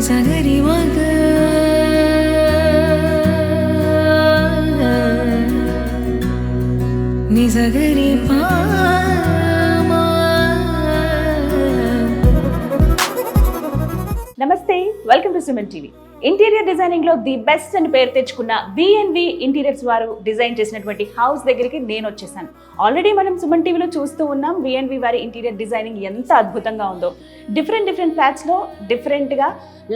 సగరి మగ ని సగరి పా నమస్తే, welcome to Suman TV. Interior designing లో ది బెస్ట్ అని పేరు తెచ్చుకున్న విఎన్వి ఇంటీరియర్స్ వారు డిజైన్ చేసినటువంటి హౌస్ దగ్గరికి నేను వచ్చేసాను. ఆల్రెడీ మనం సుమన్ టీవీలో చూస్తూ ఉన్నాం విఎన్వి వారి ఇంటీరియర్ డిజైనింగ్ ఎంత అద్భుతంగా ఉందో. డిఫరెంట్ ఫ్లాట్స్ లో డిఫరెంట్ గా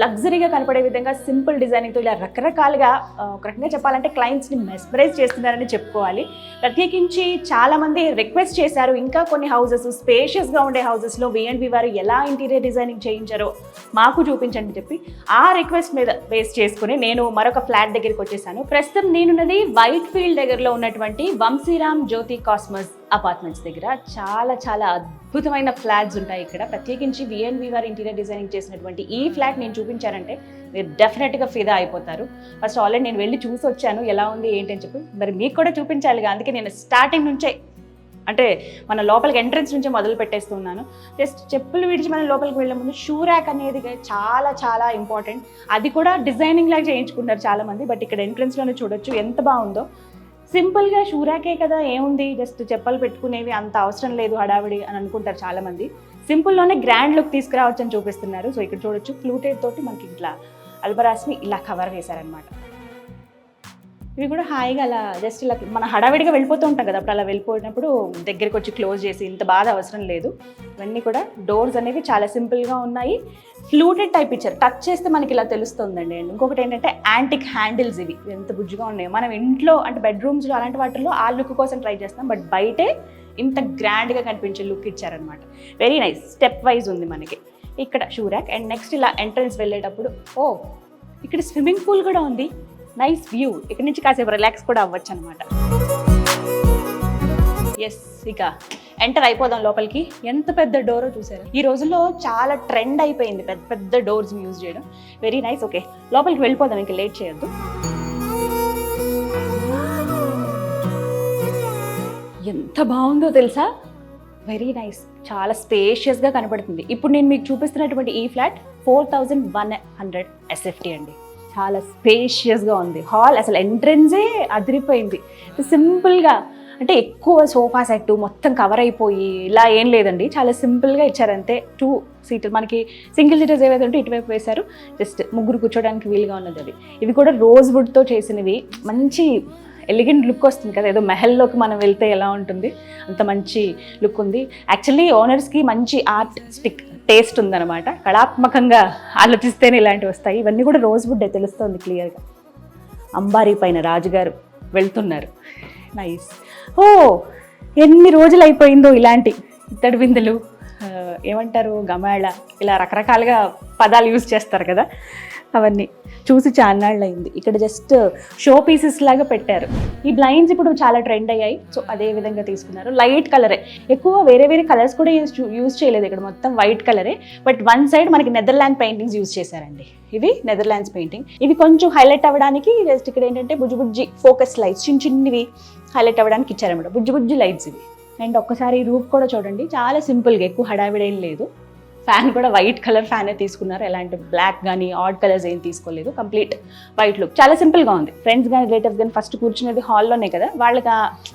లగ్జరీగా కనపడే విధంగా సింపుల్ డిజైనింగ్తో ఇలా రకరకాలుగా ఒక రకంగా చెప్పాలంటే క్లయింట్స్ని మెస్మరైజ్ చేస్తున్నారని చెప్పుకోవాలి. ప్రత్యేకించి చాలామంది రిక్వెస్ట్ చేశారు, ఇంకా కొన్ని హౌసెస్ స్పేషియస్గా ఉండే హౌసెస్లో విఎన్వి వారు ఎలా ఇంటీరియర్ డిజైనింగ్ చేయించారో మాకు చూపించండి చెప్పి ఆ రిక్వెస్ట్ మీద బేస్ చేసుకుని నేను మరొక ఫ్లాట్ దగ్గరికి వచ్చేసాను. ప్రస్తుతం నేనున్నది వైట్ ఫీల్డ్ దగ్గరలో ఉన్నటువంటి వంశీరామ్ జ్యోతి కాస్మస్ అపార్ట్మెంట్స్ దగ్గర. చాలా అద్భుతమైన ఫ్లాట్స్ ఉంటాయి ఇక్కడ. ప్రత్యేకించి విఎన్వి వారి ఇంటీరియర్ డిజైనింగ్ చేసినటువంటి ఈ ఫ్లాట్ నేను చూపించారంటే మీరు డెఫినెట్గా ఫిదా అయిపోతారు. ఫస్ట్ ఆల్రెడీ నేను వెళ్ళి చూసి వచ్చాను ఎలా ఉంది ఏంటి అని చెప్పి, మరి మీకు కూడా చూపించాలిగా. అందుకే నేను స్టార్టింగ్ నుంచే అంటే మన లోపలికి ఎంట్రన్స్ నుంచే మొదలు పెట్టేస్తున్నాను. జస్ట్ చెప్పులు విడిచి మనం లోపలికి వెళ్ళే ముందు షూ ర్యాక్ అనేది చాలా ఇంపార్టెంట్. అది కూడా డిజైనింగ్ లాగా చేయించుకుంటారు చాలామంది. బట్ ఇక్కడ ఎంట్రన్స్లోనే చూడొచ్చు ఎంత బాగుందో. సింపుల్గా షూ ర్యాకే కదా, ఏముంది, జస్ట్ చెప్పలు పెట్టుకునేవి అంత అవసరం లేదు హడావిడి అని అనుకుంటారు చాలామంది. సింపుల్లోనే గ్రాండ్ లుక్ తీసుకురావచ్చు అని చూపిస్తున్నారు. సో ఇక్కడ చూడొచ్చు ఫ్లూటెడ్ తోటి మనకి ఇట్లా అల్బరాస్ని ఇలా కవర్ చేశారనమాట. ఇవి కూడా హాయిగా అలా జస్ట్ ఇలా మన హడావిడిగా వెళ్ళిపోతూ ఉంటాం కదా, అప్పుడు అలా వెళ్ళిపోయినప్పుడు దగ్గరికి వచ్చి క్లోజ్ చేసి ఇంత బాధ అవసరం లేదు. ఇవన్నీ కూడా డోర్స్ అనేవి చాలా సింపుల్గా ఉన్నాయి. ఫ్లూటెడ్ టైప్ ఇచ్చారు, టచ్ చేస్తే మనకి ఇలా తెలుస్తుందండి. అండ్ ఇంకొకటి ఏంటంటే యాంటిక్ హ్యాండిల్స్, ఇవి ఎంత బుజ్జిగా ఉన్నాయి. మనం ఇంట్లో అంటే బెడ్రూమ్స్లో అలాంటి వాటిల్లో ఆ లుక్ కోసం ట్రై చేస్తాం, బట్ బయటే ఇంత గ్రాండ్గా కనిపించే లుక్ ఇచ్చారనమాట. Very nice. స్టెప్ వైజ్ ఉంది మనకి ఇక్కడ షూ ర్యాక్. అండ్ నెక్స్ట్ ఇలా ఎంట్రన్స్ వెళ్ళేటప్పుడు ఇక్కడ స్విమ్మింగ్ పూల్ కూడా ఉంది. Nice view. ఇక్కడ నుంచి కాసేపు రిలాక్స్ కూడా అవ్వచ్చు అనమాట. ఎస్, ఇక ఎంటర్ అయిపోదాం లోపలికి. ఎంత పెద్ద డోరో చూసారు. ఈ రోజుల్లో చాలా ట్రెండ్ అయిపోయింది పెద్ద డోర్స్ యూజ్ చేయడం. Very nice. ఓకే, లోపలికి వెళ్ళిపోదాం, ఇంకా లేట్ చేయొద్దు. ఎంత బాగుందో తెలుసా, వెరీ నైస్. చాలా స్పేషియస్గా కనపడుతుంది. ఇప్పుడు నేను మీకు చూపిస్తున్నటువంటి ఈ ఫ్లాట్ 4100 SFT అండి. చాలా స్పేషియస్గా ఉంది. హాల్ అసలు ఎంట్రన్సే అదిరిపోయింది. సింపుల్గా అంటే ఎక్కువ సోఫా సెట్ మొత్తం కవర్ అయిపోయి ఇలా ఏం లేదండి, చాలా సింపుల్గా ఇచ్చారంతే. 2 సీటర్ మనకి సింగిల్ సీటర్స్ ఏవైతే ఉంటే ఇటువైపు వేశారు. జస్ట్ ముగ్గురు కూర్చోడానికి వీలుగా ఉన్నది అది. ఇవి కూడా రోజ్ వుడ్తో చేసినవి. మంచి ఎలిగెంట్ లుక్ వస్తుంది కదా, ఏదో మెహల్లోకి మనం వెళ్తే ఎలా ఉంటుంది అంత మంచి లుక్ ఉంది. యాక్చువల్లీ ఓనర్స్కి మంచి ఆర్టిస్టిక్ టేస్ట్ ఉందన్నమాట. కళాత్మకంగా ఆలోచిస్తేనే ఇలాంటివి వస్తాయి. ఇవన్నీ కూడా రోజ్ వుడ్ తెలుస్తుంది క్లియర్గా. అంబారీ పైన రాజుగారు వెళ్తున్నారు. నైస్. ఎన్ని రోజులు అయిపోయిందో ఇలాంటి ఇత్తడి బిందెలు, ఏమంటారు, గమాళ, ఇలా రకరకాలుగా పదాలు యూజ్ చేస్తారు కదా, అవన్నీ చూసి చాలాళ్ళు అయింది. ఇక్కడ జస్ట్ షో పీసెస్ లాగా పెట్టారు. ఈ బ్లైండ్స్ ఇప్పుడు చాలా ట్రెండ్ అయ్యాయి, సో అదే విధంగా తీసుకున్నారు. లైట్ కలరే, ఎక్కువ వేరే కలర్స్ కూడా యూజ్ చేయలేదు ఇక్కడ, మొత్తం వైట్ కలరే. బట్ వన్ సైడ్ మనకి నెదర్లాండ్ పెయింటింగ్స్ యూజ్ చేశారండి. ఇవి నెదర్లాండ్స్ పెయింటింగ్. ఇవి కొంచెం హైలైట్ అవ్వడానికి జస్ట్ ఇక్కడ ఏంటంటే బుజ్జి ఫోకస్ లైట్స్ చిన్నవి హైలైట్ అవ్వడానికి ఇచ్చారన్నమాట. బుజ్జి లైట్స్ ఇవి. అండ్ ఒక్కసారి రూఫ్ కూడా చూడండి, చాలా సింపుల్గా, ఎక్కువ హడావిడేం లేదు. ఫ్యాన్ కూడా వైట్ కలర్ ఫ్యానే తీసుకున్నారు. ఎలాంటి బ్లాక్ కానీ ఆడ్ కలర్స్ ఏం తీసుకోలేదు. కంప్లీట్ వైట్ లుక్, చాలా సింపుల్గా ఉంది. ఫ్రెండ్స్ కానీ రిలేటివ్స్ కానీ ఫస్ట్ కూర్చునేది హాల్లోనే కదా, వాళ్ళకి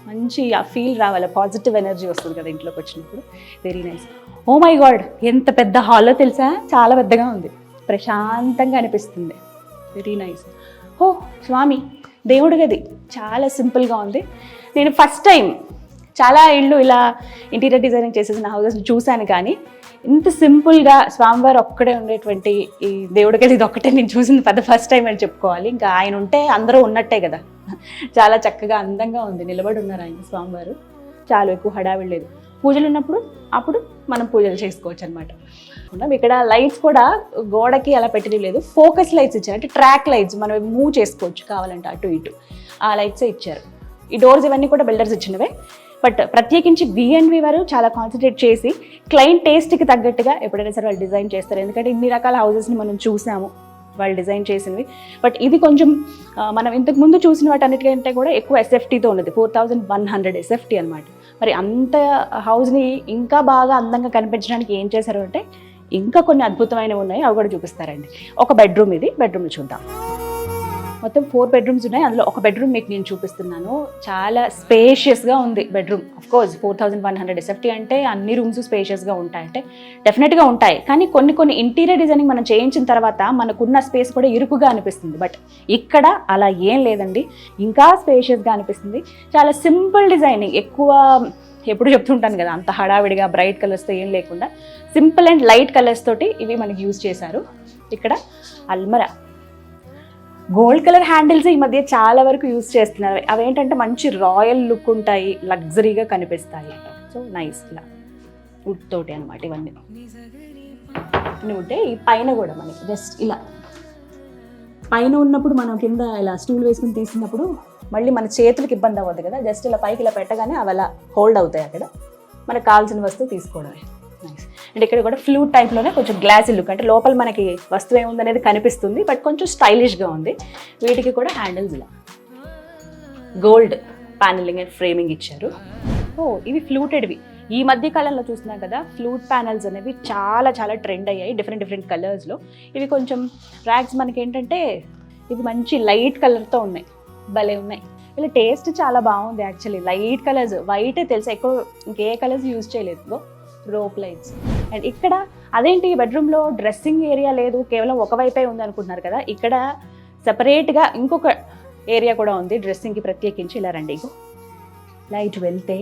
మంచి ఆ ఫీల్ రావాలి, పాజిటివ్ ఎనర్జీ వస్తుంది కదా ఇంట్లోకి వచ్చినప్పుడు. Very nice. Oh my God, ఎంత పెద్ద హాల్లో తెలుసా, చాలా పెద్దగా ఉంది, ప్రశాంతంగా అనిపిస్తుంది. Very nice. స్వామి దేవుడి గది చాలా సింపుల్గా ఉంది. నేను ఫస్ట్ టైం చాలా ఇళ్ళు ఇలా ఇంటీరియర్ డిజైనింగ్ చేసేసిన హౌసెస్ చూశాను, కానీ ఇంత సింపుల్గా స్వామివారు ఒక్కడే ఉండేటువంటి ఈ దేవుడి గది ఇది ఒక్కటే నేను చూసింది ఫస్ట్ టైం అని చెప్పుకోవాలి. ఇంకా ఆయన ఉంటే అందరూ ఉన్నట్టే కదా. చాలా చక్కగా అందంగా ఉంది, నిలబడి ఉన్నారు ఆయన స్వామివారు. చాలా ఎక్కువ హడావిడి లేదు. పూజలు ఉన్నప్పుడు అప్పుడు మనం పూజలు చేసుకోవచ్చు అనమాట. ఇక్కడ లైట్స్ కూడా గోడకి అలా పెట్టలేదు, ఫోకస్ లైట్స్ ఇచ్చారు. అంటే ట్రాక్ లైట్స్ మనం మూవ్ చేసుకోవచ్చు కావాలంటే అటు ఇటు, ఆ లైట్సే ఇచ్చారు. ఈ డోర్స్ ఇవన్నీ కూడా బిల్డర్స్ ఇచ్చినవే. బట్ ప్రత్యేకించి విఎన్వి వారు చాలా కాన్సన్ట్రేట్ చేసి క్లయింట్ టేస్ట్కి తగ్గట్టుగా ఎప్పుడైనా సరే వాళ్ళు డిజైన్ చేస్తారు. ఎందుకంటే ఇన్ని రకాల హౌసెస్ని మనం చూసాము వాళ్ళు డిజైన్ చేసినవి. బట్ ఇది కొంచెం మనం ఇంతకుముందు చూసిన వాటన్నిటికంటే కూడా ఎక్కువ SFTతో ఉన్నది. 4100 SFT అనమాట. మరి అంత హౌస్ని ఇంకా బాగా అందంగా కనిపించడానికి ఏం చేశారు అంటే ఇంకా కొన్ని అద్భుతమైనవి ఉన్నాయి, అవి కూడా చూపిస్తారండి. ఒక బెడ్రూమ్, ఇది బెడ్రూమ్ చూద్దాం. మొత్తం 4 బెడ్రూమ్స్ ఉన్నాయి, అందులో ఒక బెడ్రూమ్ మీకు నేను చూపిస్తున్నాను. చాలా స్పేషియస్గా ఉంది బెడ్రూమ్. అఫ్కోర్స్ 4100 SFT అంటే అన్ని రూమ్స్ స్పేషియస్గా ఉంటాయంటే డెఫినెట్గా ఉంటాయి, కానీ కొన్ని ఇంటీరియర్ డిజైనింగ్ మనం చేయించిన తర్వాత మనకున్న స్పేస్ కూడా ఇరుకుగా అనిపిస్తుంది. బట్ ఇక్కడ అలా ఏం లేదండి, ఇంకా స్పేషియస్గా అనిపిస్తుంది. చాలా సింపుల్ డిజైనింగ్, ఎక్కువ ఎప్పుడు చెప్తుంటాను కదా, అంత హడావిడిగా బ్రైట్ కలర్స్తో ఏం లేకుండా సింపుల్ అండ్ లైట్ కలర్స్ తోటి ఇవి మనకి యూజ్ చేశారు. ఇక్కడ అల్మరా, గోల్డ్ కలర్ హ్యాండిల్స్ ఈ మధ్య చాలా వరకు యూజ్ చేస్తున్నారు. అవేంటంటే మంచి రాయల్ లుక్ ఉంటాయి, లగ్జరీగా కనిపిస్తాయి. సో నైస్, ఇలా వుడ్ తోటి అనమాట ఇవన్నీ. ఉంటే ఈ పైన కూడా మనకి జస్ట్ ఇలా పైన ఉన్నప్పుడు మనం కింద ఇలా స్టూల్ వేసుకుని తీసినప్పుడు మళ్ళీ మన చేతులకు ఇబ్బంది అవ్వదు కదా, జస్ట్ ఇలా పైకి ఇలా పెట్టగానే అవి అలా హోల్డ్ అవుతాయి. అక్కడ మనకు కావాల్సిన వస్తువు తీసుకోవడమే. నైస్. అండ్ ఇక్కడ కూడా ఫ్లూట్ టైప్లోనే కొంచెం గ్లాసీ లుక్, అంటే లోపల మనకి వస్తువు ఏముందనేది కనిపిస్తుంది, బట్ కొంచెం స్టైలిష్గా ఉంది. వీటికి కూడా హ్యాండిల్స్ ఇలా గోల్డ్ ప్యానలింగ్ అండ్ ఫ్రేమింగ్ ఇచ్చారు. ఇవి ఫ్లూటెడ్వి. ఈ మధ్య కాలంలో చూస్తున్నాం కదా, ఫ్లూట్ ప్యానల్స్ అనేవి చాలా ట్రెండ్ అయ్యాయి డిఫరెంట్ కలర్స్లో. ఇవి కొంచెం ర్యాక్స్ మనకి ఏంటంటే ఇవి మంచి లైట్ కలర్తో ఉన్నాయి, భలే ఉన్నాయి. ఇలా టేస్ట్ చాలా బాగుంది యాక్చువల్లీ. లైట్ కలర్స్, వైటే తెలుసు, ఎక్కువ ఇంకే కలర్స్ యూజ్ చేయలేదు. Rope lights. అండ్ ఇక్కడ అదేంటి బెడ్రూమ్లో డ్రెస్సింగ్ ఏరియా లేదు, కేవలం ఒకవైపే ఉంది అనుకుంటున్నారు కదా, ఇక్కడ సపరేట్గా ఇంకొక ఏరియా కూడా ఉంది డ్రెస్సింగ్కి ప్రత్యేకించి. ఇలా రండి, ఇగో లైట్ వెళ్తే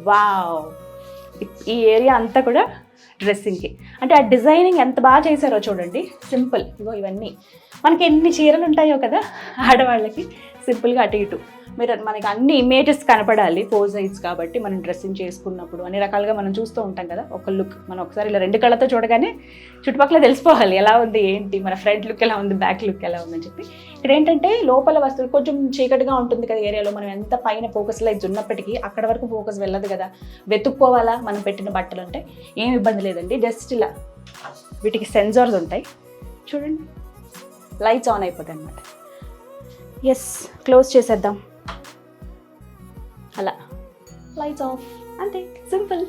వావ్, ఈ ఏరియా అంతా కూడా డ్రెస్సింగ్కి. అంటే ఆ డిజైనింగ్ ఎంత బాగా చేశారో చూడండి. సింపుల్, ఇగో ఇవన్నీ మనకి ఎన్ని చీరలు ఉంటాయో కదా ఆడవాళ్ళకి, సింపుల్గా అటు ఇటు మీరు మనకి అన్ని ఇమేజెస్ కనపడాలి 4 సైడ్స్ కాబట్టి, మనం డ్రెస్సింగ్ చేసుకున్నప్పుడు అన్ని రకాలుగా మనం చూస్తూ ఉంటాం కదా. ఒక లుక్ మనం ఒకసారి ఇలా 2 కళ్ళతో చూడగానే చుట్టుపక్కల తెలిసిపోవాలి ఎలా ఉంది ఏంటి, మన ఫ్రంట్ లుక్ ఎలా ఉంది, బ్యాక్ లుక్ ఎలా ఉందని చెప్పి. ఇక్కడ ఏంటంటే లోపల వస్తువులు కొంచెం చీకటిగా ఉంటుంది కదా ఏరియాలో, మనం ఎంత పైన ఫోకస్ లైట్స్ ఉన్నప్పటికీ అక్కడ వరకు ఫోకస్ వెళ్ళదు కదా, వెతుక్కోవాలా మనం పెట్టిన బట్టలు అంటే ఏం ఇబ్బంది లేదండి. జస్ట్ ఇలా వీటికి సెన్సార్స్ ఉంటాయి చూడండి, లైట్స్ ఆన్ అయిపోతాయి అన్నమాట. ఎస్, క్లోజ్ చేసేద్దాం, అలా లైట్స్ ఆఫ్, అంతే సింపుల్.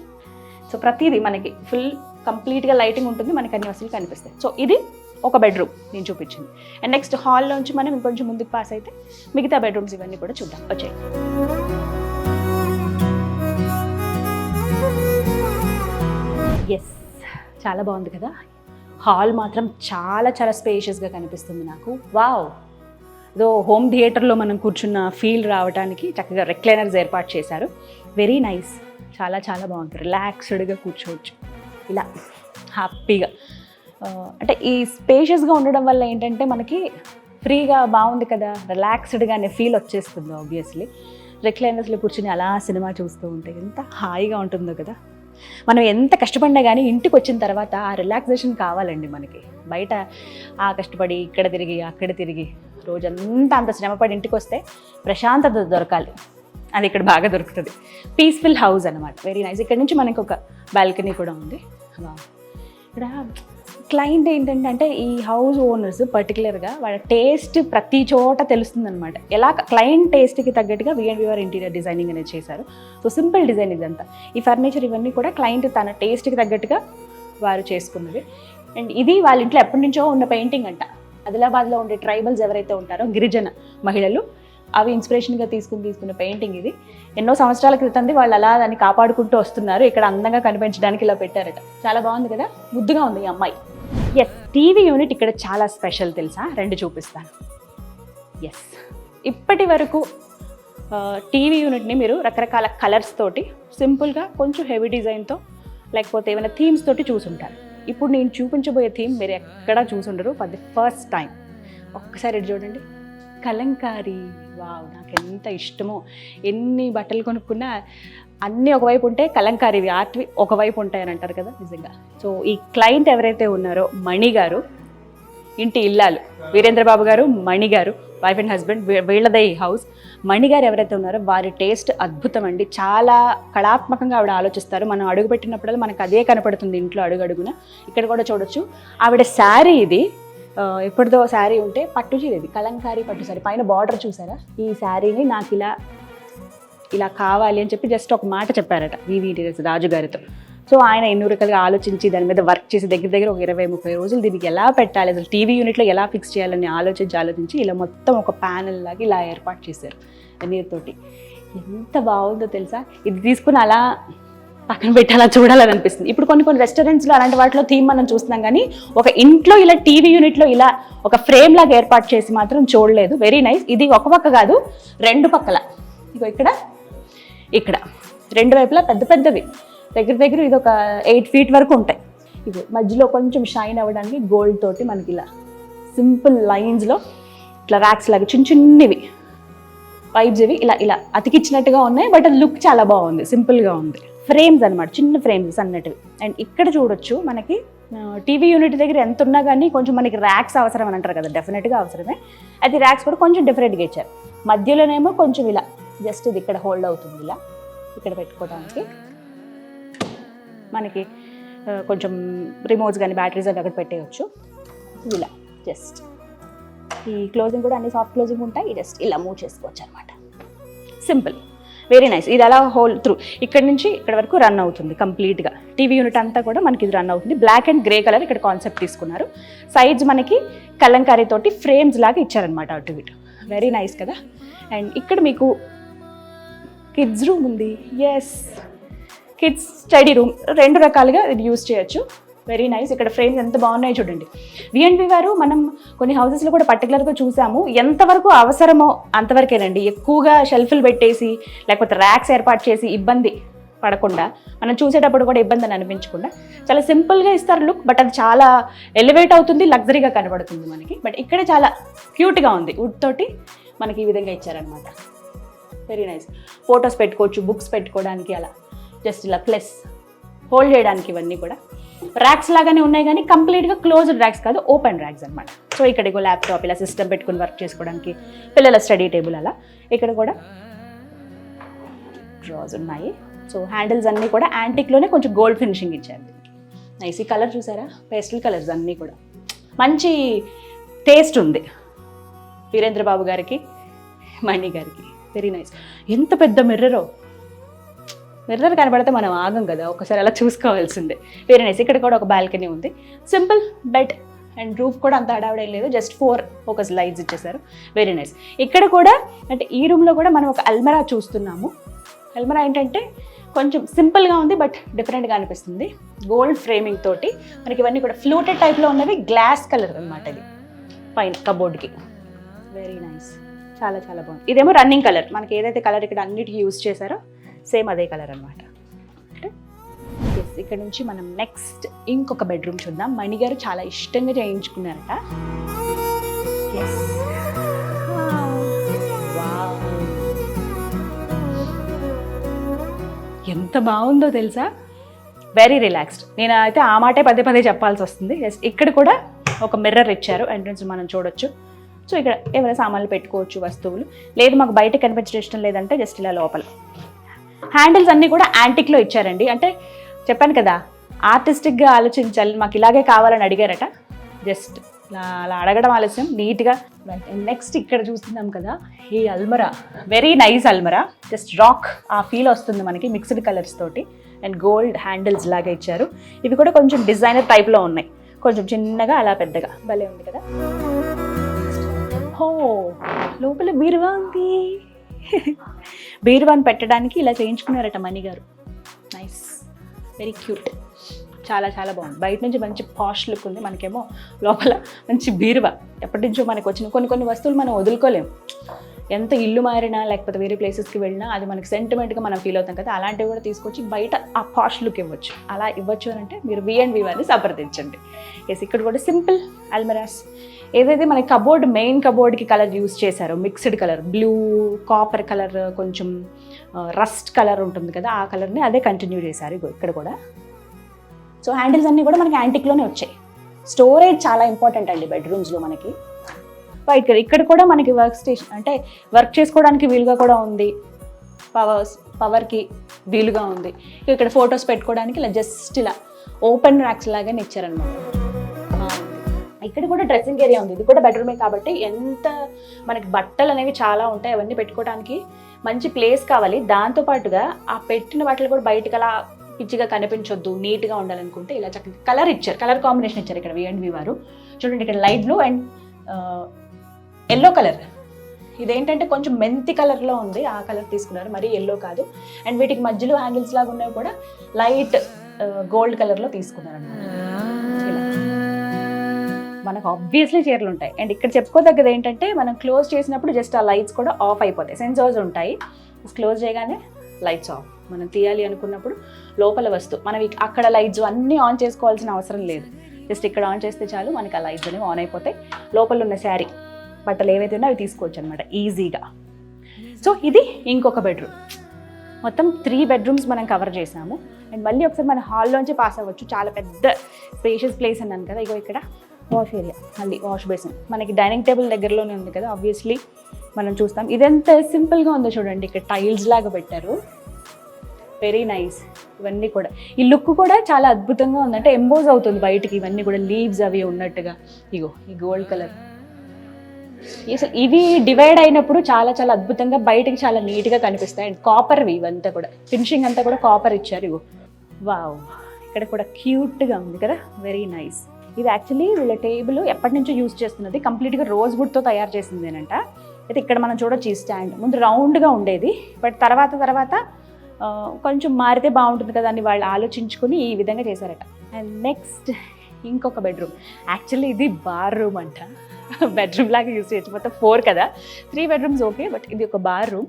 సో ప్రతిదీ మనకి ఫుల్ కంప్లీట్గా లైటింగ్ ఉంటుంది, మనకి అన్ని వస్తువులు కనిపిస్తాయి. సో ఇది ఒక బెడ్రూమ్ నేను చూపించింది. అండ్ నెక్స్ట్ హాల్లోంచి మనం ఇంకొంచెం ముందుకు పాస్ అయితే మిగతా బెడ్రూమ్స్ ఇవన్నీ కూడా చూద్దాం. వచ్చాయి. ఎస్, చాలా బాగుంది కదా. హాల్ మాత్రం చాలా స్పేషియస్గా కనిపిస్తుంది నాకు. వావ్, ఏదో హోమ్ థియేటర్లో మనం కూర్చున్న ఫీల్ రావడానికి చక్కగా రెక్లైనర్స్ ఏర్పాటు చేశారు. వెరీ నైస్, చాలా బాగుంది. రిలాక్స్డ్గా కూర్చోవచ్చు ఇలా హ్యాపీగా. అంటే ఈ స్పేషియస్గా ఉండడం వల్ల ఏంటంటే మనకి ఫ్రీగా బాగుంది కదా, రిలాక్స్డ్గా అనే ఫీల్ వచ్చేస్తుంది. ఆబ్వియస్లీ రెక్లైనర్స్లో కూర్చుని అలా సినిమా చూస్తూ ఉంటే ఎంత హాయిగా ఉంటుందో కదా. మనం ఎంత కష్టపడినా కానీ ఇంటికి వచ్చిన తర్వాత ఆ రిలాక్సేషన్ కావాలండి మనకి. బయట ఆ కష్టపడి ఇక్కడ తిరిగి అక్కడ తిరిగి రోజంతా అంత శ్రమపడి ఇంటికి వస్తే ప్రశాంతత దొరకాలి, అది ఇక్కడ బాగా దొరుకుతుంది. పీస్ఫుల్ హౌస్ అనమాట, వెరీ నైస్. ఇక్కడ నుంచి మనకి ఒక బాల్కనీ కూడా ఉంది. ఇక్కడ క్లయింట్ ఏంటంటే ఈ హౌస్ ఓనర్స్ పర్టికులర్గా వాళ్ళ టేస్ట్ ప్రతి చోట తెలుస్తుందన్నమాట. ఎలా క్లయింట్ టేస్ట్కి తగ్గట్టుగా V&VR ఇంటీరియర్ డిజైనింగ్ అనేది చేశారు. సో సింపుల్ డిజైన్ ఇదంతా. ఈ ఫర్నిచర్ ఇవన్నీ కూడా క్లయింట్ తన టేస్ట్కి తగ్గట్టుగా వారు చేసుకున్నది. అండ్ ఇది వాళ్ళ ఇంట్లో ఎప్పటి నుంచో ఉన్న పెయింటింగ్ అంట. ఆదిలాబాద్లో ఉండే ట్రైబల్స్ ఎవరైతే ఉంటారో గిరిజన మహిళలు, అవి ఇన్స్పిరేషన్గా తీసుకున్న పెయింటింగ్ ఇది. ఎన్నో సంవత్సరాల క్రితంది వాళ్ళు అలా దాన్ని కాపాడుకుంటూ వస్తున్నారు. ఇక్కడ అందంగా కనిపించడానికి ఇలా పెట్టారట. చాలా బాగుంది కదా, ముద్దుగా ఉంది ఈ అమ్మాయి. ఎస్, టీవీ యూనిట్ ఇక్కడ చాలా స్పెషల్ తెలుసా, 2 చూపిస్తాను. ఎస్, ఇప్పటి వరకు టీవీ యూనిట్ని మీరు రకరకాల కలర్స్ తోటి సింపుల్గా కొంచెం హెవీ డిజైన్తో లేకపోతే ఏమైనా థీమ్స్ తోటి చూసుంటారు. ఇప్పుడు నేను చూపించబోయే థీమ్ మీరు ఎక్కడా చూసుండరు, ఫర్ ది ఫస్ట్ టైం. ఒక్కసారి ఇటు చూడండి, కలంకారీ. వావ్, నాకు ఎంత ఇష్టమో. ఎన్ని బట్టలు కొనుక్కున్నా అన్నీ ఒకవైపు ఉంటే కలంకారీవి ఆర్ట్వి ఒకవైపు ఉంటాయని అంటారు కదా, నిజంగా. సో ఈ క్లయింట్ ఎవరైతే ఉన్నారో మణి గారు, ఇంటి ఇల్లాలు వీరేంద్రబాబు గారు, మణి గారు, వైఫ్ అండ్ హస్బెండ్, వీళ్ళదే ఈ హౌస్. మణి గారు ఎవరైతే ఉన్నారో వారి టేస్ట్ అద్భుతం అండి. చాలా కళాత్మకంగా ఆవిడ ఆలోచిస్తారు. మనం అడుగు పెట్టినప్పుడల్లా మనకు అదే కనపడుతుంది ఇంట్లో అడుగున. ఇక్కడ కూడా చూడొచ్చు. ఆవిడ శారీ ఇది ఎప్పటిదో శారీ ఉంటే పట్టు చీర, ఇది కలంకారీ పట్టు శారీ, పైన బార్డర్ చూసారా. ఈ శారీని నాకు ఇలా కావాలి అని చెప్పి జస్ట్ ఒక మాట చెప్పారట VV ఇంటీరియర్స్ రాజు గారితో. సో ఆయన ఎన్నో రకాలుగా ఆలోచించి దాని మీద వర్క్ చేసి దగ్గర దగ్గర ఒక 20-30 రోజులు దీనికి ఎలా పెట్టాలి, అసలు టీవీ యూనిట్లో ఎలా ఫిక్స్ చేయాలని ఆలోచించి ఇలా మొత్తం ఒక ప్యానెల్ లాగా ఇలా ఏర్పాటు చేశారు నీరుతోటి. ఎంత బాగుందో తెలుసా. ఇది తీసుకుని అలా పక్కన పెట్టి అలా చూడాలని అనిపిస్తుంది. ఇప్పుడు కొన్ని రెస్టారెంట్స్లో అలాంటి వాటిలో థీమ్ మనం చూస్తున్నాం, కానీ ఒక ఇంట్లో ఇలా టీవీ యూనిట్లో ఇలా ఒక ఫ్రేమ్ లాగా ఏర్పాటు చేసి మాత్రం చూడలేదు. Very nice. ఇది ఒక పక్క కాదు, 2 పక్కల, ఇగో ఇక్కడ 2 వైపులా పెద్ద పెద్దవి, దగ్గర దగ్గర ఇది ఒక 8 feet వరకు ఉంటాయి. ఇది మధ్యలో కొంచెం షైన్ అవ్వడానికి గోల్డ్ తోటి మనకి ఇలా సింపుల్ లైన్స్లో ఇట్లా ర్యాక్స్ లాగా చిన్నవి పైప్స్ ఇవి ఇలా అతికిచ్చినట్టుగా ఉన్నాయి. బట్ అది లుక్ చాలా బాగుంది, సింపుల్గా ఉంది. ఫ్రేమ్స్ అనమాట, చిన్న ఫ్రేమ్స్ సన్నటివి. అండ్ ఇక్కడ చూడొచ్చు మనకి టీవీ యూనిట్ దగ్గర ఎంత ఉన్నా కానీ కొంచెం మనకి ర్యాక్స్ అవసరం అని అంటారు కదా, డెఫినెట్గా అవసరమే. అది ర్యాక్స్ కూడా కొంచెం డిఫరెంట్గా ఇచ్చారు. మధ్యలోనేమో కొంచెం ఇలా జస్ట్ ఇది ఇక్కడ హోల్డ్ అవుతుంది, ఇలా ఇక్కడ పెట్టుకోవడానికి మనకి కొంచెం రిమోట్స్ కానీ బ్యాటరీస్ అవి అక్కడ పెట్టేయచ్చు. ఇలా జస్ట్ ఈ క్లోజింగ్ కూడా అన్ని సాఫ్ట్ క్లోజింగ్ ఉంటాయి. జస్ట్ ఇలా మూవ్ చేసుకోవచ్చు అనమాట. Simple, very nice. ఇది అలా హోల్ త్రూ ఇక్కడ నుంచి ఇక్కడ వరకు రన్ అవుతుంది కంప్లీట్గా. టీవీ యూనిట్ అంతా కూడా మనకి ఇది రన్ అవుతుంది. బ్లాక్ అండ్ గ్రే కలర్ ఇక్కడ కాన్సెప్ట్ తీసుకున్నారు. సైడ్స్ మనకి కలంకారీ తోటి ఫ్రేమ్స్ లాగా ఇచ్చారనమాట అటు ఇటు. వెరీ నైస్ కదా. అండ్ ఇక్కడ మీకు కిడ్స్ రూమ్ ఉంది. ఎస్, కిడ్స్ స్టడీ రూమ్ 2 రకాలుగా ఇది యూజ్ చేయొచ్చు. Very nice. ఇక్కడ ఫ్రేమ్స్ ఎంత బాగున్నాయో చూడండి. V&V వారు మనం కొన్ని హౌసెస్లో కూడా పర్టికులర్గా చూసాము, ఎంతవరకు అవసరమో అంతవరకేనండి. ఎక్కువగా షెల్ఫ్లు పెట్టేసి లేకపోతే ర్యాక్స్ ఏర్పాటు చేసి ఇబ్బంది పడకుండా, మనం చూసేటప్పుడు కూడా ఇబ్బంది అని అనిపించకుండా చాలా సింపుల్గా ఇస్తారు లుక్. బట్ అది చాలా ఎలివేట్ అవుతుంది, లగ్జరీగా కనబడుతుంది మనకి. బట్ ఇక్కడ చాలా క్యూట్గా ఉంది, వుడ్ తోటి మనకి ఈ విధంగా ఇచ్చారనమాట. Very nice. ఫొటోస్ పెట్టుకోవచ్చు, బుక్స్ పెట్టుకోవడానికి, అలా జస్ట్ ఇలా ప్లస్ హోల్డ్ చేయడానికి. ఇవన్నీ కూడా ర్యాక్స్ లాగానే ఉన్నాయి, కానీ కంప్లీట్గా క్లోజ్డ్ ర్యాక్స్ కాదు, ఓపెన్ ర్యాక్స్ అనమాట. సో ఇక్కడ ల్యాప్టాప్ ఇలా సిస్టమ్ పెట్టుకుని వర్క్ చేసుకోవడానికి, పిల్లల స్టడీ టేబుల్ అలా. ఇక్కడ కూడా డ్రాస్ ఉన్నాయి. సో హ్యాండిల్స్ అన్నీ కూడా యాంటిక్లోనే కొంచెం గోల్డ్ ఫినిషింగ్ ఇచ్చారు. నైస్. ఈ కలర్ చూసారా, పేస్టల్ కలర్స్ అన్నీ కూడా మంచి టేస్ట్ ఉంది వీరేంద్ర బాబు గారికి, మణి గారికి. Very nice. ఎంత పెద్ద మిర్రరో, మిర్రర్ కనబడితే మనం ఆగం కదా, ఒకసారి అలా చూసుకోవాల్సిందే. Very nice. ఇక్కడ కూడా ఒక బాల్కనీ ఉంది. సింపుల్ బెడ్ అండ్ రూఫ్ కూడా అంత హడావిడేం లేదు, జస్ట్ 4 ఫోకస్ లైట్స్ ఇచ్చేసారు. Very nice. ఇక్కడ కూడా అంటే ఈ రూమ్లో కూడా మనం ఒక అల్మరా చూస్తున్నాము. అల్మరా ఏంటంటే కొంచెం సింపుల్గా ఉంది, బట్ డిఫరెంట్గా అనిపిస్తుంది. గోల్డ్ ఫ్రేమింగ్ తోటి మనకి ఇవన్నీ కూడా ఫ్లూటెడ్ టైప్లో ఉన్నవి, గ్లాస్ కలర్ అనమాట ఇది పైన కబోర్డ్కి. Very nice. చాలా చాలా బాగుంది. ఇదేమో రన్నింగ్ కలర్, మనకి ఏదైతే కలర్ ఇక్కడ అన్నిటికీ యూజ్ చేశారో సేమ్ అదే కలర్ అనమాట. ఎస్. ఇక్కడ నుంచి మనం నెక్స్ట్ ఇంకొక బెడ్రూమ్ చూద్దాం. మణి గారు చాలా ఇష్టంగా చేయించుకున్నారట. ఎస్. ఎంత బాగుందో తెలుసా, వెరీ రిలాక్స్డ్. నేను అయితే ఆ మాటే పదే చెప్పాల్సి వస్తుంది. ఎస్. ఇక్కడ కూడా ఒక మిర్రర్ ఇచ్చారు, ఎంట్రన్స్ మనం చూడొచ్చు. సో ఇక్కడ ఏమైనా సామాన్లు పెట్టుకోవచ్చు, వస్తువులు. లేదు మాకు బయట కనిపించడం ఇష్టం లేదంటే జస్ట్ ఇలా లోపల. హ్యాండిల్స్ అన్నీ కూడా యాంటిక్లో ఇచ్చారండి. అంటే చెప్పాను కదా, ఆర్టిస్టిక్గా ఆలోచించాలి, మాకు ఇలాగే కావాలని అడిగారట. జస్ట్ అలా అడగడం ఆలస్యం, నీట్గా. నెక్స్ట్ ఇక్కడ చూస్తున్నాం కదా, ఈ అల్మరా, వెరీ నైస్ అల్మరా. జస్ట్ రాక్ ఆ ఫీల్ వస్తుంది మనకి, మిక్స్డ్ కలర్స్ తోటి. అండ్ గోల్డ్ హ్యాండిల్స్ లాగా ఇచ్చారు. ఇవి కూడా కొంచెం డిజైనర్ టైప్లో ఉన్నాయి, కొంచెం చిన్నగా అలా పెద్దగా, భలే ఉంది కదా. హో, లోపల బీరువా ఉంది. బీరువాని పెట్టడానికి ఇలా చేయించుకున్నారట మణి గారు. Nice, very cute. చాలా చాలా బాగుంది. బయట నుంచి మంచి పాష్ లుక్ ఉంది, మనకేమో లోపల మంచి బీరువా. ఎప్పటి నుంచో మనకు వచ్చిన కొన్ని వస్తువులు మనం వదులుకోలేము. ఎంత ఇల్లు మారినా లేకపోతే వేరే ప్లేసెస్కి వెళ్ళినా అది మనకి సెంటిమెంట్గా మనం ఫీల్ అవుతాం కదా, అలాంటివి కూడా తీసుకొచ్చి బయట ఆ పాష్ లుక్ ఇవ్వచ్చు. అలా ఇవ్వచ్చు అని అంటే మీరు V&V వారిని సంప్రదించండి. ఎస్. ఇక్కడ కూడా సింపుల్ అల్మరాస్. ఏదైతే మనకి కబోర్డ్, మెయిన్ కబోర్డ్కి కలర్ యూస్ చేశారో, mixed colour, blue, copper colour, కొంచెం రస్ట్ కలర్ ఉంటుంది కదా, ఆ కలర్ని అదే కంటిన్యూ చేశారు. ఇక్కడ కూడా. సో హ్యాండిల్స్ అన్నీ కూడా మనకి యాంటిక్లోనే వచ్చాయి. స్టోరేజ్ చాలా ఇంపార్టెంట్ అండి బెడ్రూమ్స్లో మనకి. ఇక్కడ కూడా మనకి వర్క్ స్టేషన్, అంటే వర్క్ చేసుకోవడానికి వీలుగా కూడా ఉంది, పవర్కి వీలుగా ఉంది. ఇక్కడ ఫొటోస్ పెట్టుకోవడానికి ఇలా జస్ట్ ఇలా ఓపెన్ ర్యాక్స్ లాగానే ఇచ్చారనమాట. ఇక్కడ కూడా డ్రెస్సింగ్ ఏరియా ఉంది. ఇది కూడా బెడ్రూమే కాబట్టి ఎంత మనకి బట్టలు అనేవి చాలా ఉంటాయి, అవన్నీ పెట్టుకోవడానికి మంచి ప్లేస్ కావాలి. దాంతోపాటుగా ఆ పెట్టిన బట్టలు కూడా బయటకు అలా పిచ్చిగా కనిపించొద్దు, నీట్గా ఉండాలనుకుంటే ఇలా చక్కగా కలర్ ఇచ్చారు, కలర్ కాంబినేషన్ ఇచ్చారు ఇక్కడ V&V వారు. చూడండి ఇక్కడ light blue and yellow colour. ఇదేంటంటే కొంచెం మెంతి కలర్లో ఉంది, ఆ కలర్ తీసుకున్నారు, మరీ ఎల్లో కాదు. అండ్ వీటికి మధ్యలో హ్యాంగిల్స్ లాగా ఉన్నవి కూడా లైట్ గోల్డ్ కలర్లో తీసుకున్నారు అన్నమాట. మనకు ఆబ్వియస్లీ చీరలు ఉంటాయి. అండ్ ఇక్కడ చెప్పుకోదగ్గది ఏంటంటే మనం క్లోజ్ చేసినప్పుడు జస్ట్ ఆ లైట్స్ కూడా ఆఫ్ అయిపోతాయి, సెన్సార్స్ ఉంటాయి. క్లోజ్ చేయగానే లైట్స్ ఆఫ్. మనం తీయాలి అనుకున్నప్పుడు లోపల వస్తువు మనం అక్కడ లైట్స్ అన్నీ ఆన్ చేసుకోవాల్సిన అవసరం లేదు, జస్ట్ ఇక్కడ ఆన్ చేస్తే చాలు మనకి ఆ లైట్స్ అనేవి ఆన్ అయిపోతాయి. లోపల ఉన్న శారీ బట్టలు ఏవైతే ఉన్నాయో అవి తీసుకోవచ్చు అనమాట ఈజీగా. సో ఇది ఇంకొక బెడ్రూమ్. మొత్తం 3 బెడ్రూమ్స్ మనం కవర్ చేసాము. అండ్ మళ్ళీ ఒకసారి మన హాల్లోంచి పాస్ అవ్వచ్చు, చాలా పెద్ద స్పేషియస్ ప్లేస్ అన్నాను కదా. ఇగో ఇక్కడ వాష్ ఏరియా, మళ్ళీ వాష్ బేసిన్ మనకి డైనింగ్ టేబుల్ దగ్గరలోనే ఉంది కదా, ఆబ్వియస్లీ మనం చూస్తాం. ఇదెంత సింపుల్గా ఉందో చూడండి, ఇక్కడ టైల్స్ లాగా పెట్టారు, వెరీ నైస్. ఇవన్నీ కూడా ఈ లుక్ కూడా చాలా అద్భుతంగా ఉంది, అంటే ఎంబోజ్ అవుతుంది బయటికి. ఇవన్నీ కూడా లీవ్స్ అవి ఉన్నట్టుగా, ఇగో ఈ గోల్డ్ కలర్. ఇవి డివైడ్ అయినప్పుడు చాలా చాలా అద్భుతంగా బయటికి చాలా నీట్గా కనిపిస్తాయి. అండ్ కాపర్వి ఇవంతా కూడా, ఫినిషింగ్ అంతా కూడా కాపర్ ఇచ్చారు. ఇగో వావ్, ఇక్కడ కూడా క్యూట్గా ఉంది కదా, వెరీ నైస్. ఇది యాక్చువల్లీ వీళ్ళ టేబుల్ ఎప్పటి నుంచో యూజ్ చేస్తున్నది, కంప్లీట్గా రోజ్ వుడ్తో తయారు చేసిందేనంట. అయితే ఇక్కడ మనం చూడొచ్చు ఈ స్టాండ్ ముందు రౌండ్గా ఉండేది, బట్ తర్వాత కొంచెం మారితే బాగుంటుంది కదా అని వాళ్ళు ఆలోచించుకుని ఈ విధంగా చేశారట. అండ్ నెక్స్ట్ ఇంకొక బెడ్రూమ్. యాక్చువల్లీ ఇది బార్ రూమ్ అంట, బెడ్రూమ్ లాగా యూజ్ చేయొచ్చు. మొత్తం 4 కదా, 3 బెడ్రూమ్స్ ఓకే, బట్ ఇది ఒక బార్ రూమ్.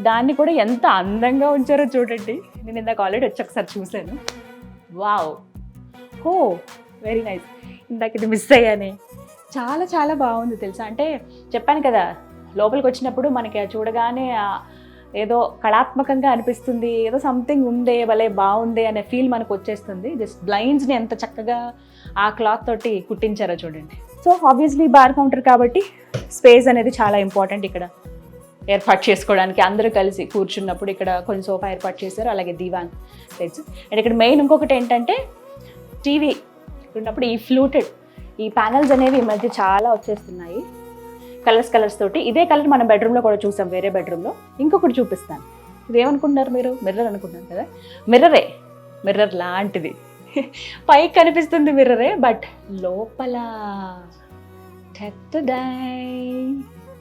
దాన్ని కూడా ఎంత అందంగా ఉంచారో చూడండి. నేను ఇందాక ఆల్రెడీ వచ్చి ఒకసారి చూశాను. వావ్, ఓ వెరీ నైస్. ఇందాక ఇది మిస్ అయ్యానే, చాలా చాలా బాగుంది తెలుసా. అంటే చెప్పాను కదా, లోపలికి వచ్చినప్పుడు మనకి చూడగానే ఏదో కళాత్మకంగా అనిపిస్తుంది, ఏదో సంథింగ్ ఉందే, భలే బాగుంది అనే ఫీల్ మనకు వచ్చేస్తుంది. జస్ట్ బ్లైండ్స్ని ఎంత చక్కగా ఆ క్లాత్ తోటి కుట్టించారో చూడండి. సో ఆబ్వియస్లీ బార్ కౌంటర్ కాబట్టి స్పేస్ అనేది చాలా ఇంపార్టెంట్ ఇక్కడ ఏర్పాటు చేసుకోవడానికి. అందరూ కలిసి కూర్చున్నప్పుడు ఇక్కడ కొంచెం సోఫా ఏర్పాటు చేశారు, అలాగే దివాన్ సెట్స్. అండ్ ఇక్కడ మెయిన్ ఇంకొకటి ఏంటంటే టీవీ ఉన్నప్పుడు ఈ ఫ్లూటెడ్ ఈ ప్యానల్స్ అనేవి ఈ మధ్య చాలా వచ్చేస్తున్నాయి కలర్స్ తోటి. ఇదే కలర్ మనం బెడ్రూమ్లో కూడా చూసాం, వేరే బెడ్రూమ్లో. ఇంకొకటి చూపిస్తాను. ఇదేమనుకుంటున్నారు మీరు? మిర్రర్ అనుకుంటున్నారు కదా, మిర్రర్ లాంటిది. పైకి కనిపిస్తుంది మిర్రరే, బట్ లోపల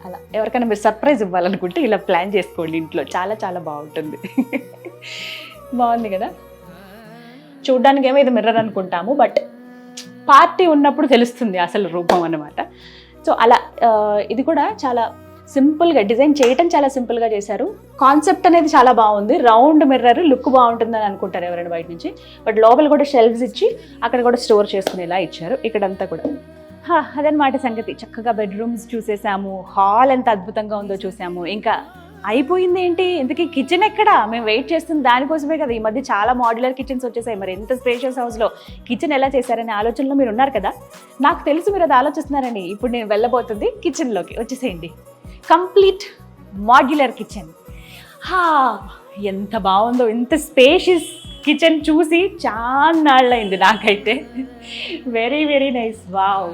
అలా ఎవరికైనా మీరు సర్ప్రైజ్ ఇవ్వాలనుకుంటే ఇలా ప్లాన్ చేసుకోండి ఇంట్లో, చాలా చాలా బాగుంటుంది. బాగుంది కదా, చూడ్డానికి ఏమో ఇది మిర్రర్ అనుకుంటాము, బట్ పార్టీ ఉన్నప్పుడు తెలుస్తుంది అసలు రూపం అన్నమాట. సో అలా ఇది కూడా చాలా సింపుల్గా డిజైన్ చేయటం, చాలా సింపుల్గా చేశారు. కాన్సెప్ట్ అనేది చాలా బాగుంది. రౌండ్ మిర్రర్ లుక్ బాగుంటుందని అనుకుంటారు ఎవరైనా బయట నుంచి, బట్ లోపల కూడా షెల్ఫ్స్ ఇచ్చి అక్కడ కూడా స్టోర్ చేసుకునేలా ఇచ్చారు. ఇక్కడంతా కూడా అదనమాట సంగతి. చక్కగా బెడ్రూమ్స్ చూసేసాము, హాల్ ఎంత అద్భుతంగా ఉందో చూసాము. ఇంకా అయిపోయింది ఏంటి, ఇంతకీ కిచెన్ ఎక్కడా? మేము వెయిట్ చేస్తుంది దానికోసమే కదా. ఈ మధ్య చాలా మాడ్యులర్ కిచెన్స్ వచ్చేసాయి. మరి ఎంత స్పేషియస్ హౌస్లో కిచెన్ ఎలా చేశారనే ఆలోచనలో మీరు ఉన్నారు కదా, నాకు తెలుసు మీరు అది ఆలోచిస్తున్నారని. ఇప్పుడు నేను వెళ్ళబోతుంది కిచెన్లోకి, వచ్చేసేయండి. Complete modular kitchen. ఎంత బాగుందో, ఎంత స్పేషియస్ కిచెన్ చూసి చాలా నాళ్ళైంది నాకైతే. Very very nice, wow.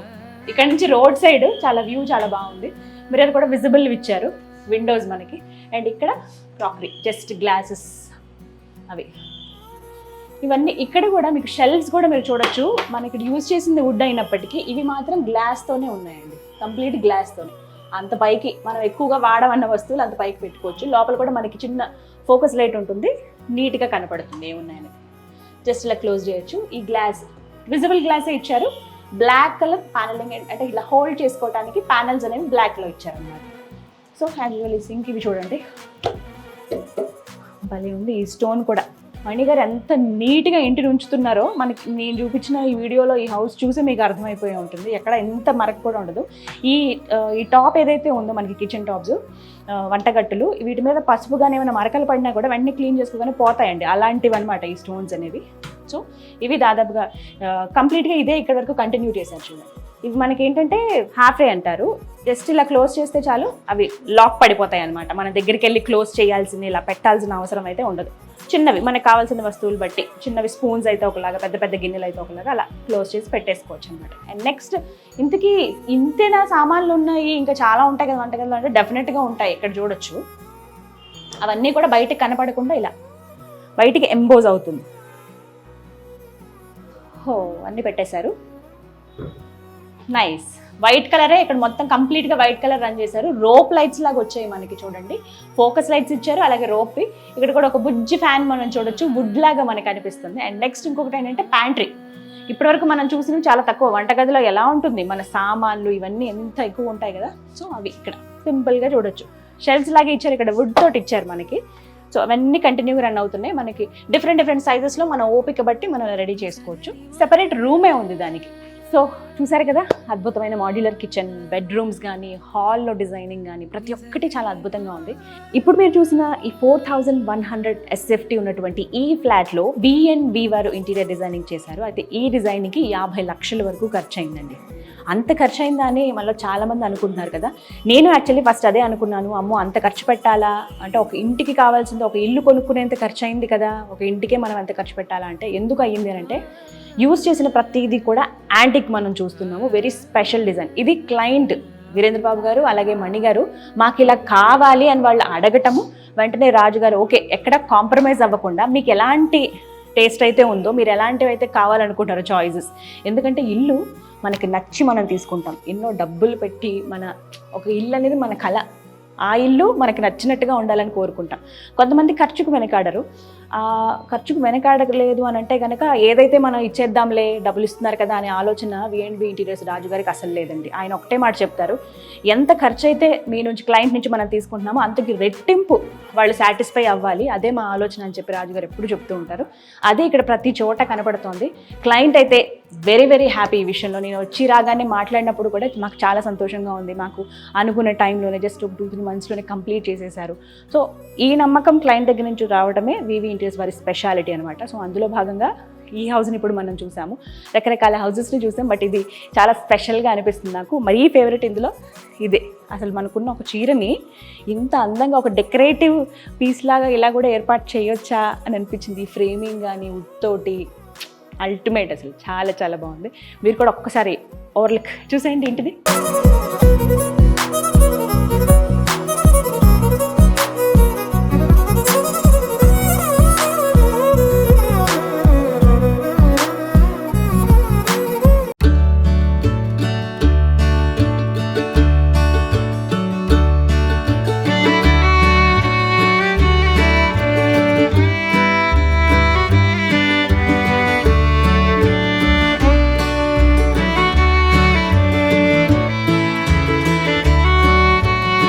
ఇక్కడ నుంచి రోడ్ సైడ్ చాలా వ్యూ చాలా బాగుంది. మిర్రర్ కూడా విజిబుల్ ఇచ్చారు, విండోస్ మనకి. అండ్ ఇక్కడ క్రాకరీ, జస్ట్ గ్లాసెస్ అవి ఇవన్నీ. ఇక్కడ కూడా మీకు షెల్ఫ్స్ కూడా మీరు చూడొచ్చు. మనకి యూజ్ చేసింది వుడ్ అయినప్పటికీ ఇవి మాత్రం గ్లాస్తోనే ఉన్నాయండి, కంప్లీట్ గ్లాస్తోనే. అంత పైకి మనం ఎక్కువగా వాడమన్న వస్తువులు అంత పైకి పెట్టుకోవచ్చు. లోపల కూడా మనకి చిన్న ఫోకస్ లైట్ ఉంటుంది, నీట్గా కనపడుతుంది ఏమున్నాయని. జస్ట్ ఇలా క్లోజ్ చేయొచ్చు. ఈ గ్లాస్ విజిబుల్ గ్లాసే ఇచ్చారు. బ్లాక్ కలర్ ప్యానలింగ్, అంటే ఇలా హోల్డ్ చేసుకోవడానికి ప్యానల్స్ అనేవి బ్లాక్లో ఇచ్చారన్నమాట. సో యాక్చువల్లీ సింక్ ఇవి చూడండి, భలే ఉంది. ఈ స్టోన్ కూడా మణి గారు ఎంత నీట్గా ఇంటిని ఉంచుతున్నారో మనకి నేను చూపించిన ఈ వీడియోలో ఈ హౌస్ చూసి మీకు అర్థమైపోయి ఉంటుంది. ఎక్కడ ఎంత మరక కూడా ఉండదు. ఈ టాప్ ఏదైతే ఉందో మనకి కిచెన్ టాప్స్, వంటగట్టులు, వీటి మీద పసుపు కానీ ఏమైనా మరకలు పడినా కూడా వెంటనే క్లీన్ చేసుకోగానే పోతాయండి. అలాంటివి అనమాట ఈ స్టోన్స్ అనేవి. సో ఇవి దాదాపుగా కంప్లీట్గా ఇదే ఇక్కడ వరకు కంటిన్యూ చేశారు చూడండి. ఇవి మనకి ఏంటంటే హాఫ్ రే అంటారు. జస్ట్ ఇలా క్లోజ్ చేస్తే చాలు, అవి లాక్ పడిపోతాయి అనమాట. మన దగ్గరికి వెళ్ళి క్లోజ్ చేయాల్సింది, ఇలా పెట్టాల్సిన అవసరం అయితే ఉండదు. చిన్నవి మనకు కావాల్సిన వస్తువులు బట్టి, చిన్నవి స్పూన్స్ అయితే ఒకలాగా, పెద్ద పెద్ద గిన్నెలు అయితే ఒకలాగా అలా క్లోజ్ చేసి పెట్టేసుకోవచ్చు అనమాట. అండ్ నెక్స్ట్ ఇంతకీ ఇంతేనా సామాన్లు ఉన్నాయి, ఇంకా చాలా ఉంటాయి కదా వంటగదిలో అంటే డెఫినెట్గా ఉంటాయి. ఇక్కడ చూడొచ్చు అవన్నీ కూడా బయటకు కనపడకుండా ఇలా బయటికి ఎంబోజ్ అవుతుంది. హో అన్నీ పెట్టేశారు. నైస్. వైట్ కలరే ఇక్కడ మొత్తం కంప్లీట్గా వైట్ కలర్ రన్ చేశారు. రోప్ లైట్స్ లాగా వచ్చాయి మనకి చూడండి. ఫోకస్ లైట్స్ ఇచ్చారు, అలాగే రోప్. ఇక్కడ కూడా ఒక బుజ్జి ఫ్యాన్ మనం చూడొచ్చు, వుడ్ లాగా మనకి అనిపిస్తుంది. అండ్ నెక్స్ట్ ఇంకొకటి ఏంటంటే ప్యాంట్రీ. ఇప్పటివరకు మనం చూసినవి చాలా తక్కువ. వంటగదిలో ఎలా ఉంటుంది మన సామాన్లు ఇవన్నీ ఎంత ఎక్కువ ఉంటాయి కదా, సో అవి ఇక్కడ సింపుల్గా చూడొచ్చు. షెల్ఫ్స్ లాగా ఇచ్చారు, ఇక్కడ వుడ్ తోటి ఇచ్చారు మనకి. సో అవన్నీ కంటిన్యూగా రన్ అవుతున్నాయి. మనకి డిఫరెంట్ సైజెస్లో మన ఓపిక బట్టి మనం రెడీ చేసుకోవచ్చు. సెపరేట్ రూమే ఉంది దానికి. సో చూసారు కదా, అద్భుతమైన మాడ్యులర్ కిచెన్, బెడ్రూమ్స్ కానీ, హాల్లో డిజైనింగ్ కానీ ప్రతి ఒక్కటి చాలా అద్భుతంగా ఉంది. ఇప్పుడు మీరు చూసిన ఈ 4100 SFT ఉన్నటువంటి ఈ ఫ్లాట్లో B&B వారు ఇంటీరియర్ డిజైనింగ్ చేశారు. అయితే ఈ డిజైనింగ్కి 50 లక్షల వరకు ఖర్చు అయిందండి. అంత ఖర్చు అయిందా అని మళ్ళీ చాలామంది అనుకుంటున్నారు కదా. నేను యాక్చువల్లీ ఫస్ట్ అదే అనుకున్నాను, అమ్మో అంత ఖర్చు పెట్టాలా అంటే, ఒక ఇంటికి కావాల్సింది ఒక ఇల్లు కొనుక్కునేంత ఖర్చు అయింది కదా, ఒక ఇంటికే మనం ఎంత ఖర్చు పెట్టాలా అంటే, ఎందుకు అయ్యింది అని అంటే యూజ్ చేసిన ప్రతిదీ కూడా యాంటిక్ మనం చూస్తున్నాము. Very special design. ఇది క్లయింట్ వీరేంద్ర బాబు గారు అలాగే మణి గారు మాకు ఇలా కావాలి అని వాళ్ళు అడగటము, వెంటనే రాజు గారు ఓకే ఎక్కడ కాంప్రమైజ్ అవ్వకుండా మీకు ఎలాంటి టేస్ట్ అయితే ఉందో, మీరు ఎలాంటివి అయితే కావాలనుకుంటారో చాయిసెస్. ఎందుకంటే ఇల్లు మనకి నచ్చి మనం తీసుకుంటాం. ఎన్నో డబ్బులు పెట్టి మన ఒక ఇల్లు అనేది మన కళ. ఆ ఇల్లు మనకి నచ్చినట్టుగా ఉండాలని కోరుకుంటాం. కొంతమంది ఖర్చుకు వెనకాడరు. ఖర్చుకు వెనకాడలేదు అని అంటే కనుక ఏదైతే మనం ఇచ్చేద్దాంలే డబ్బులు ఇస్తున్నారు కదా అనే ఆలోచన V&B ఇంటీరియర్స్ రాజు గారికి అసలు లేదండి. ఆయన ఒకటే మాట చెప్తారు, ఎంత ఖర్చు అయితే మీ నుంచి క్లయింట్ నుంచి మనం తీసుకుంటున్నామో అంతకి రెట్టింపు వాళ్ళు సాటిస్ఫై అవ్వాలి, అదే మా ఆలోచన అని చెప్పి రాజు గారు ఎప్పుడు చెప్తూ ఉంటారు. అదే ఇక్కడ ప్రతి చోట కనపడుతోంది. క్లయింట్ అయితే వెరీ హ్యాపీ ఈ విషయంలో. నేను వచ్చి రాగానే మాట్లాడినప్పుడు కూడా మాకు చాలా సంతోషంగా ఉంది, మాకు అనుకున్న టైంలోనే జస్ట్ 2-3 మంత్స్లోనే కంప్లీట్ చేసేసారు. సో ఈ నమ్మకం క్లయింట్ దగ్గర నుంచి రావడమే V&B ఇంటీరియర్స్ వారి స్పెషాలిటీ అనమాట. సో అందులో భాగంగా ఈ హౌస్ని ఇప్పుడు మనం చూసాము. రకరకాల హౌసెస్ని చూసాం, బట్ ఇది చాలా స్పెషల్గా అనిపిస్తుంది నాకు. మరీ ఫేవరెట్ ఇందులో ఇదే. అసలు మనకున్న ఒక చీరని ఇంత అందంగా ఒక డెకరేటివ్ పీస్ లాగా ఇలా కూడా ఏర్పాటు చేయొచ్చా అని అనిపించింది. ఈ ఫ్రేమింగ్ కానీ వుడ్ తోటి అల్టిమేట్, అసలు చాలా బాగుంది. మీరు కూడా ఒక్కసారి ఓవర్లుక్ చూసేయండి ఇంటిది.